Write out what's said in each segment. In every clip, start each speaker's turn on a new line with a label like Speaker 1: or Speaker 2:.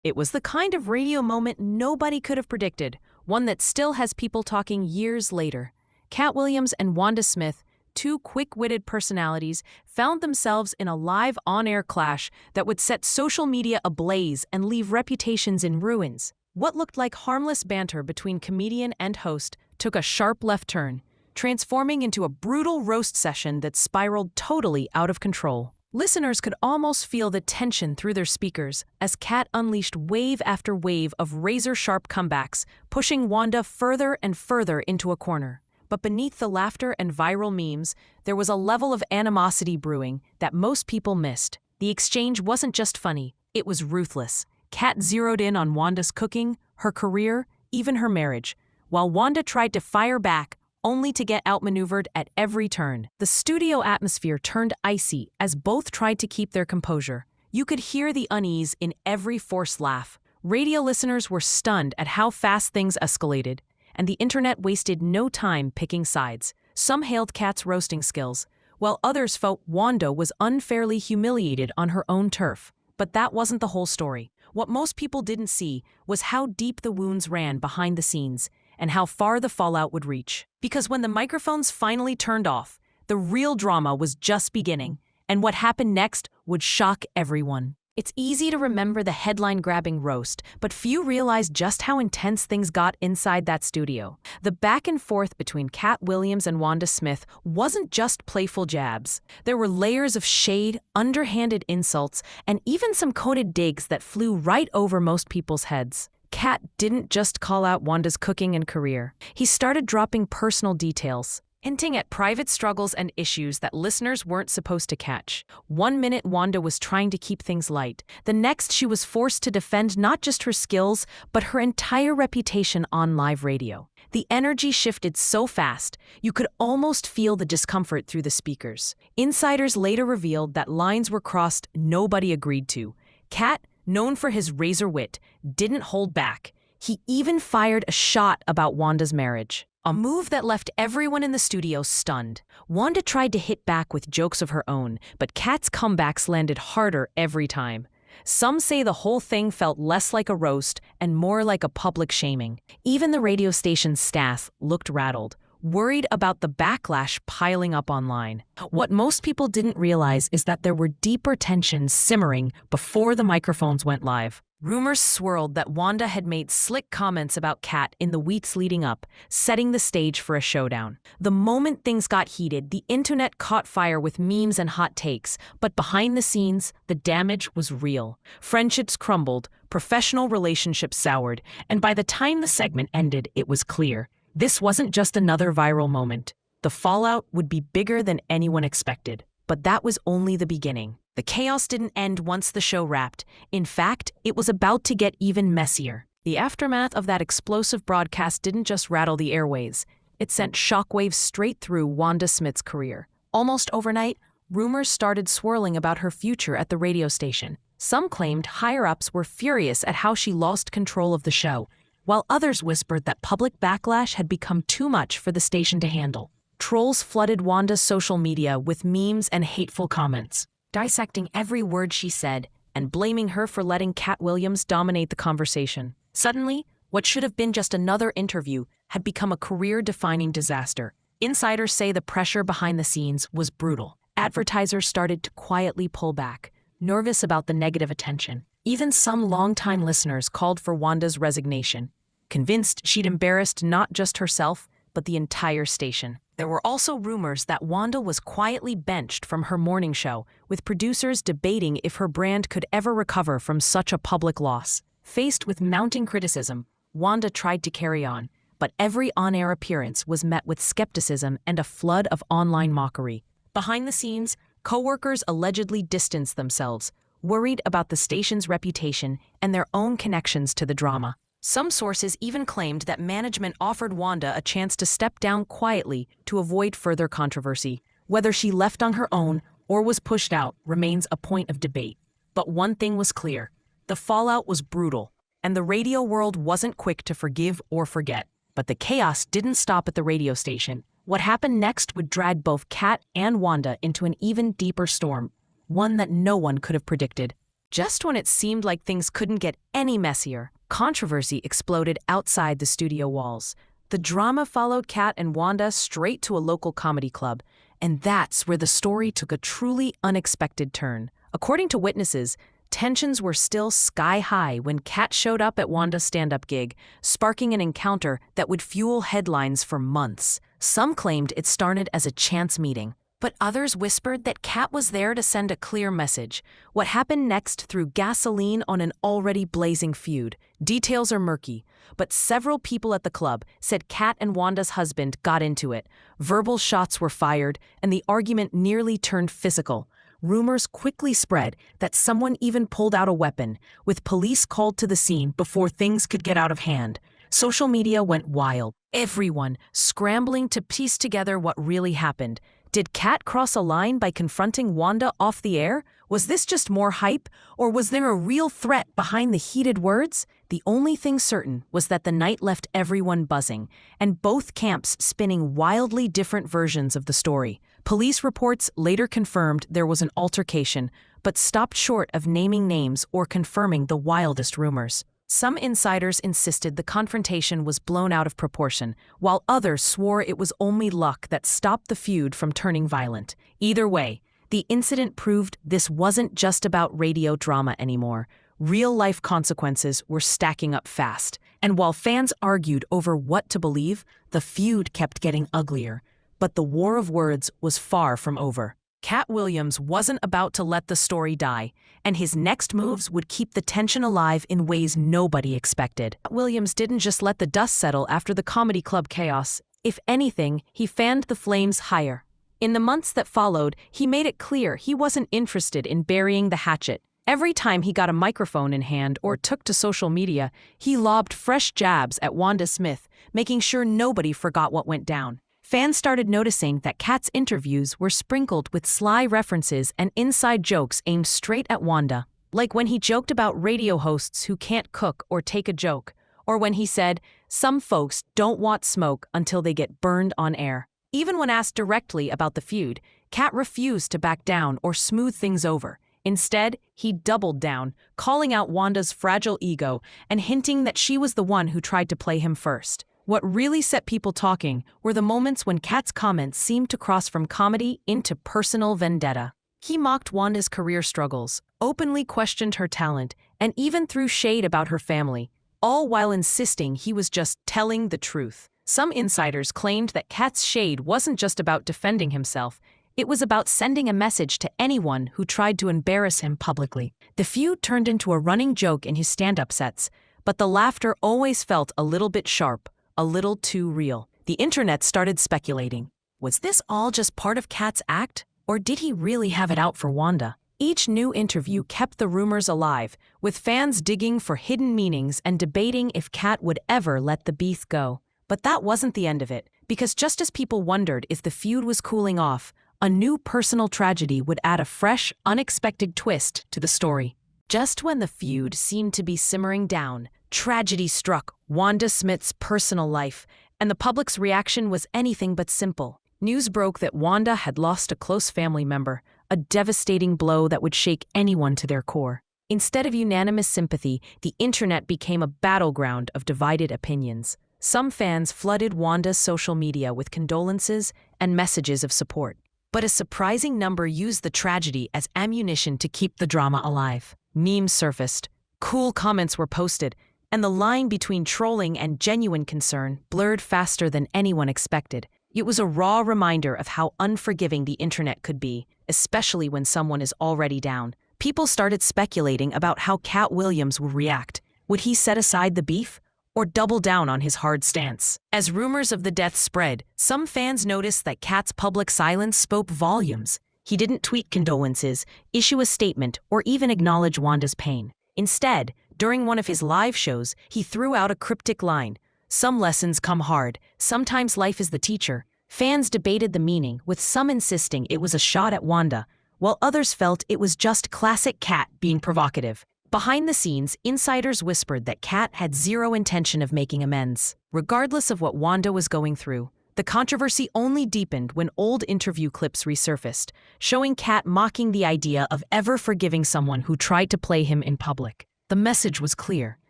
Speaker 1: It was the kind of radio moment nobody could have predicted, one that still has people talking years later. KattWilliams and Wanda Smith, two quick-witted personalities, found themselves in a live on-air clash that would set social media ablaze and leave reputations in ruins. What looked like harmless banter between comedian and host took a sharp left turn, transforming into a brutal roast session that spiraled totally out of control. Listeners could almost feel the tension through their speakers as Katt unleashed wave after wave of razor-sharp comebacks, pushing Wanda further and further into a corner. But beneath the laughter and viral memes, there was a level of animosity brewing that most people missed. The exchange wasn't just funny, it was ruthless. Katt zeroed in on Wanda's cooking, her career, even her marriage, while Wanda tried to fire back, only to get outmaneuvered at every turn. The studio atmosphere turned icy as both tried to keep their composure. You could hear the unease in every forced laugh. Radio listeners were stunned at how fast things escalated, and the internet wasted no time picking sides. Some hailed Katt's roasting skills, while others felt Wanda was unfairly humiliated on her own turf. But that wasn't the whole story. What most people didn't see was how deep the wounds ran behind the scenes, and how far the fallout would reach. Because when the microphones finally turned off, the real drama was just beginning, and what happened next would shock everyone. It's easy to remember the headline-grabbing roast, but few realize just how intense things got inside that studio. The back and forth between KattWilliams and Wanda Smith wasn't just playful jabs. There were layers of shade, underhanded insults, and even some coded digs that flew right over most people's heads. Katt didn't just call out Wanda's cooking and career. He started dropping personal details, hinting at private struggles and issues that listeners weren't supposed to catch. One minute Wanda was trying to keep things light. The next she was forced to defend not just her skills, but her entire reputation on live radio. The energy shifted so fast, you could almost feel the discomfort through the speakers. Insiders later revealed that lines were crossed nobody agreed to. Katt, known for his razor wit, didn't hold back. He even fired a shot about Wanda's marriage, a move that left everyone in the studio stunned. Wanda tried to hit back with jokes of her own, but Katt's comebacks landed harder every time. Some say the whole thing felt less like a roast and more like a public shaming. Even the radio station's staff looked rattled, worried about the backlash piling up online. What most people didn't realize is that there were deeper tensions simmering before the microphones went live. Rumors swirled that Wanda had made slick comments about Katt in the weeks leading up, setting the stage for a showdown. The moment things got heated, the internet caught fire with memes and hot takes, but behind the scenes, the damage was real. Friendships crumbled, professional relationships soured, and by the time the segment ended, it was clear. This wasn't just another viral moment. The fallout would be bigger than anyone expected. But that was only the beginning. The chaos didn't end once the show wrapped. In fact, it was about to get even messier. The aftermath of that explosive broadcast didn't just rattle the airwaves. It sent shockwaves straight through Wanda Smith's career. Almost overnight, rumors started swirling about her future at the radio station. Some claimed higher-ups were furious at how she lost control of the show, while others whispered that public backlash had become too much for the station to handle. Trolls flooded Wanda's social media with memes and hateful comments, dissecting every word she said and blaming her for letting KattWilliams dominate the conversation. Suddenly, what should have been just another interview had become a career-defining disaster. Insiders say the pressure behind the scenes was brutal. Advertisers started to quietly pull back, nervous about the negative attention. Even some longtime listeners called for Wanda's resignation, convinced she'd embarrassed not just herself, but the entire station. There were also rumors that Wanda was quietly benched from her morning show, with producers debating if her brand could ever recover from such a public loss. Faced with mounting criticism, Wanda tried to carry on, but every on-air appearance was met with skepticism and a flood of online mockery. Behind the scenes, co-workers allegedly distanced themselves, worried about the station's reputation and their own connections to the drama. Some sources even claimed that management offered Wanda a chance to step down quietly to avoid further controversy. Whether she left on her own or was pushed out remains a point of debate. But one thing was clear: the fallout was brutal, and the radio world wasn't quick to forgive or forget. But the chaos didn't stop at the radio station. What happened next would drag both Katt and Wanda into an even deeper storm, one that no one could have predicted. Just when it seemed like things couldn't get any messier, controversy exploded outside the studio walls. The drama followed Katt and Wanda straight to a local comedy club, and that's where the story took a truly unexpected turn. According to witnesses, tensions were still sky-high when Katt showed up at Wanda's stand-up gig, sparking an encounter that would fuel headlines for months. Some claimed it started as a chance meeting, but others whispered that Katt was there to send a clear message. What happened next threw gasoline on an already blazing feud. Details are murky, but several people at the club said Katt and Wanda's husband got into it. Verbal shots were fired, and the argument nearly turned physical. Rumors quickly spread that someone even pulled out a weapon, with police called to the scene before things could get out of hand. Social media went wild, everyone scrambling to piece together what really happened. Did Katt cross a line by confronting Wanda off the air? Was this just more hype, or was there a real threat behind the heated words? The only thing certain was that the night left everyone buzzing, and both camps spinning wildly different versions of the story. Police reports later confirmed there was an altercation, but stopped short of naming names or confirming the wildest rumors. Some insiders insisted the confrontation was blown out of proportion, while others swore it was only luck that stopped the feud from turning violent. Either way, the incident proved this wasn't just about radio drama anymore. Real-life consequences were stacking up fast, and while fans argued over what to believe, the feud kept getting uglier. But the war of words was far from over. KattWilliams wasn't about to let the story die, and his next moves would keep the tension alive in ways nobody expected. KattWilliams didn't just let the dust settle after the comedy club chaos. If anything, he fanned the flames higher. In the months that followed, he made it clear he wasn't interested in burying the hatchet. Every time he got a microphone in hand or took to social media, he lobbed fresh jabs at Wanda Smith, making sure nobody forgot what went down. Fans started noticing that Katt's interviews were sprinkled with sly references and inside jokes aimed straight at Wanda, like when he joked about radio hosts who can't cook or take a joke, or when he said, "Some folks don't want smoke until they get burned on air." Even when asked directly about the feud, Katt refused to back down or smooth things over. Instead, he doubled down, calling out Wanda's fragile ego and hinting that she was the one who tried to play him first. What really set people talking were the moments when Katt's comments seemed to cross from comedy into personal vendetta. He mocked Wanda's career struggles, openly questioned her talent, and even threw shade about her family, all while insisting he was just telling the truth. Some insiders claimed that Katt's shade wasn't just about defending himself, it was about sending a message to anyone who tried to embarrass him publicly. The feud turned into a running joke in his stand-up sets, but the laughter always felt a little bit sharp, a little too real. The internet started speculating. Was this all just part of Katt's act, or did he really have it out for Wanda? Each new interview kept the rumors alive, with fans digging for hidden meanings and debating if Katt would ever let the beef go. But that wasn't the end of it, because just as people wondered if the feud was cooling off, a new personal tragedy would add a fresh, unexpected twist to the story. Just when the feud seemed to be simmering down, tragedy struck Wanda Smith's personal life, and the public's reaction was anything but simple. News broke that Wanda had lost a close family member, a devastating blow that would shake anyone to their core. Instead of unanimous sympathy, the internet became a battleground of divided opinions. Some fans flooded Wanda's social media with condolences and messages of support. But a surprising number used the tragedy as ammunition to keep the drama alive. Memes surfaced, cool comments were posted, and the line between trolling and genuine concern blurred faster than anyone expected. It was a raw reminder of how unforgiving the internet could be, especially when someone is already down. People started speculating about how KattWilliams would react. Would he set aside the beef, or double down on his hard stance? As rumors of the death spread, some fans noticed that Katt's public silence spoke volumes. He didn't tweet condolences, issue a statement, or even acknowledge Wanda's pain. Instead, during one of his live shows, he threw out a cryptic line, "Some lessons come hard, sometimes life is the teacher." Fans debated the meaning, with some insisting it was a shot at Wanda, while others felt it was just classic Katt being provocative. Behind the scenes, insiders whispered that Katt had zero intention of making amends. Regardless of what Wanda was going through, The controversy only deepened when old interview clips resurfaced, showing Katt mocking the idea of ever forgiving someone who tried to play him in public. The message was clear.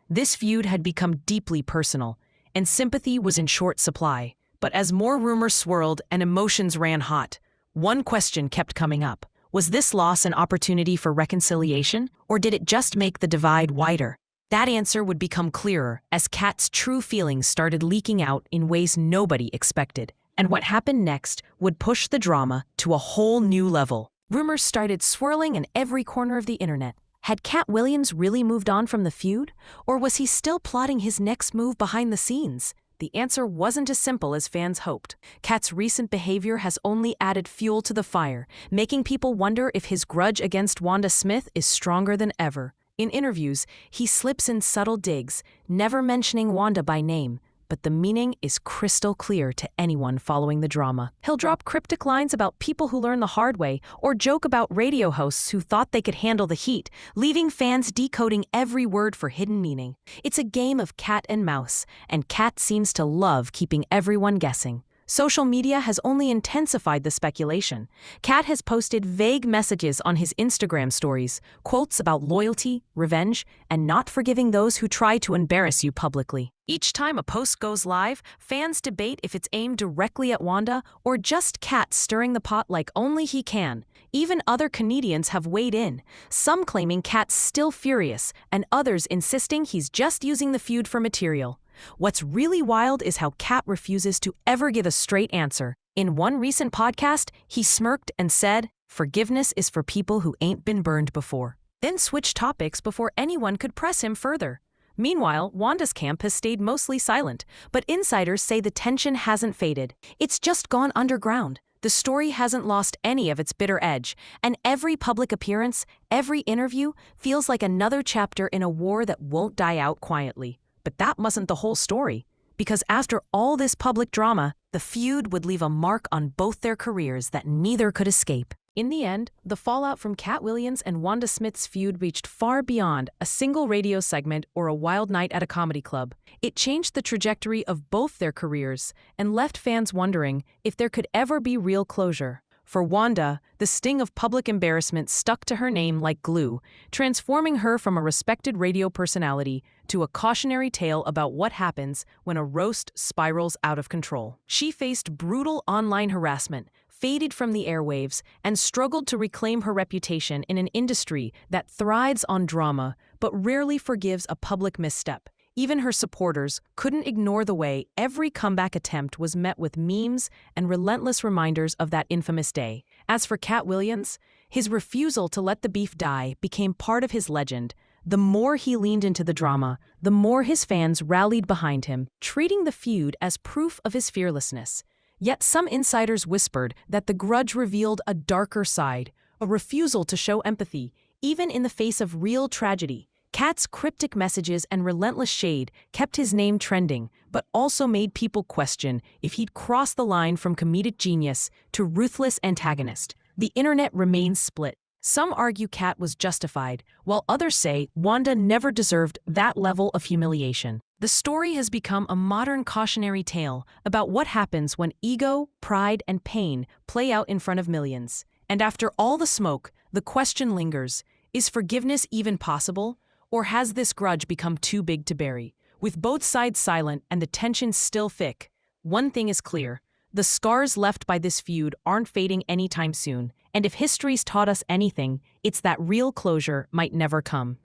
Speaker 1: This feud had become deeply personal, and sympathy was in short supply. But as more rumors swirled and emotions ran hot, one question kept coming up. Was this loss an opportunity for reconciliation, or did it just make the divide wider? That answer would become clearer as Katt's true feelings started leaking out in ways nobody expected. And what happened next would push the drama to a whole new level. Rumors started swirling in every corner of the internet. Had KattWilliams really moved on from the feud, or was he still plotting his next move behind the scenes? The answer wasn't as simple as fans hoped. Katt's recent behavior has only added fuel to the fire, making people wonder if his grudge against Wanda Smith is stronger than ever. In interviews, he slips in subtle digs, never mentioning Wanda by name, but the meaning is crystal clear to anyone following the drama. He'll drop cryptic lines about people who learn the hard way, or joke about radio hosts who thought they could handle the heat, leaving fans decoding every word for hidden meaning. It's a game of cat and mouse, and Katt seems to love keeping everyone guessing. Social media has only intensified the speculation. Katt has posted vague messages on his Instagram stories, quotes about loyalty, revenge, and not forgiving those who try to embarrass you publicly. Each time a post goes live, fans debate if it's aimed directly at Wanda or just Katt stirring the pot like only he can. Even other comedians have weighed in, some claiming Katt's still furious, and others insisting he's just using the feud for material. What's really wild is how Katt refuses to ever give a straight answer. In one recent podcast, he smirked and said, "Forgiveness is for people who ain't been burned before," then switched topics before anyone could press him further. Meanwhile, Wanda's camp has stayed mostly silent, but insiders say the tension hasn't faded. It's just gone underground. The story hasn't lost any of its bitter edge, and every public appearance, every interview, feels like another chapter in a war that won't die out quietly. But that wasn't the whole story, because after all this public drama, the feud would leave a mark on both their careers that neither could escape. In the end, the fallout from KattWilliams and Wanda Smith's feud reached far beyond a single radio segment or a wild night at a comedy club. It changed the trajectory of both their careers and left fans wondering if there could ever be real closure. For Wanda, the sting of public embarrassment stuck to her name like glue, transforming her from a respected radio personality to a cautionary tale about what happens when a roast spirals out of control. She faced brutal online harassment, faded from the airwaves, and struggled to reclaim her reputation in an industry that thrives on drama but rarely forgives a public misstep. Even her supporters couldn't ignore the way every comeback attempt was met with memes and relentless reminders of that infamous day. As for KattWilliams, his refusal to let the beef die became part of his legend. The more he leaned into the drama, the more his fans rallied behind him, treating the feud as proof of his fearlessness. Yet some insiders whispered that the grudge revealed a darker side, a refusal to show empathy, even in the face of real tragedy. Katt's cryptic messages and relentless shade kept his name trending, but also made people question if he'd crossed the line from comedic genius to ruthless antagonist. The internet remains split. Some argue Katt was justified, while others say Wanda never deserved that level of humiliation. The story has become a modern cautionary tale about what happens when ego, pride, and pain play out in front of millions. And after all the smoke, the question lingers: is forgiveness even possible? Or has this grudge become too big to bury? With both sides silent and the tension still thick, one thing is clear: the scars left by this feud aren't fading anytime soon. And if history's taught us anything, it's that real closure might never come.